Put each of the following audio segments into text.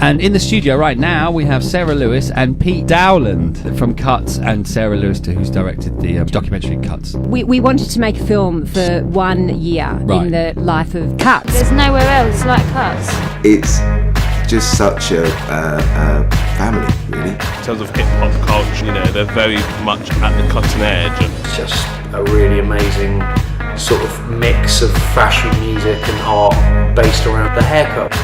And in the studio right now we have Sarah Lewis and Pete Dowland from Cuts, and Sarah Lewis, who's directed the documentary Cuts. We wanted to make a film for 1 year in the life of Cuts. There's nowhere else like Cuts. It's just such a family, really. In terms of hip-hop culture, you know, they're very much at the cutting edge. It's just a really amazing sort of mix of fashion, music and art based around the haircut.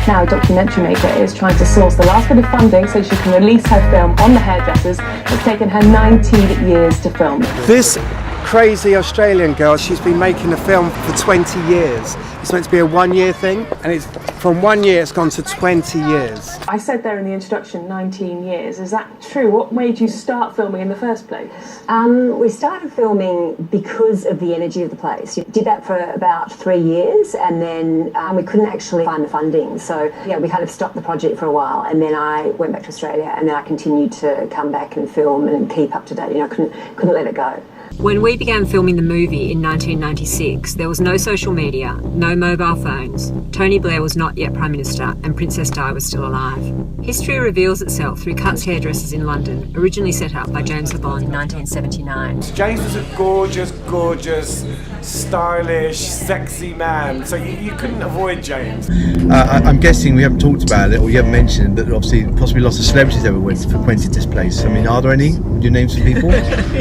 Now a documentary maker is trying to source the last bit of funding so she can release her film on the hairdressers. It's taken her 19 years to film. This crazy Australian girl, she's been making a film for 20 years. It's meant to be a 1 year thing, and it's from 1 year it's gone to 20 years. I said there in the introduction 19 years. Is that true? What made you start filming in the first place? We started filming because of the energy of the place. We did that for about 3 years, and then we couldn't actually find the funding. So yeah, we kind of stopped the project for a while, and then I went back to Australia, and then I continued to come back and film and keep up to date. You know, couldn't let it go. When we began filming the movie in 1996, there was no social media, no mobile phones. Tony Blair was not yet Prime Minister, and Princess Di was still alive. History reveals itself through Cuts Hairdressers in London, originally set up by James Le Bon in 1979. James was a gorgeous, stylish, sexy man, so you couldn't avoid James. I'm guessing we haven't talked about it, or you haven't mentioned that obviously possibly lots of celebrities ever went to this place. I mean, are there any? Would you name some people?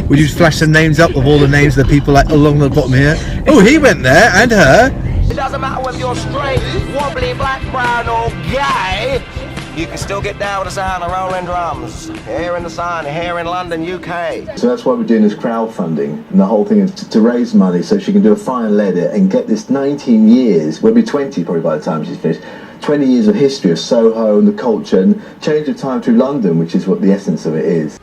Would you flash some names up of all the names of the people like along the bottom here? Oh, he went there, and her. It doesn't matter whether you're straight, wobbly, black, brown or gay, you can still get down with the sound of rolling drums. Here in the sun, here in London, UK. So that's why we're doing this crowdfunding, and the whole thing is to raise money so she can do a final edit and get this 19 years, we'll be 20 probably by the time she's finished, 20 years of history of Soho and the culture and change of time through London, which is what the essence of it is.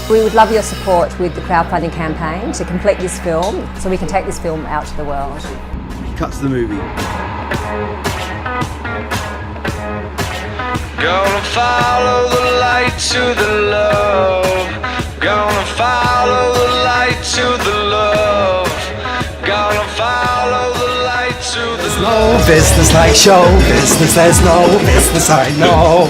We would love your support with the crowdfunding campaign to complete this film so we can take this film out to the world. Cuts the movie. Gonna follow the light to the love. Gonna follow the light to the love. Gonna follow the light to the There's no business like show business. There's no business I know.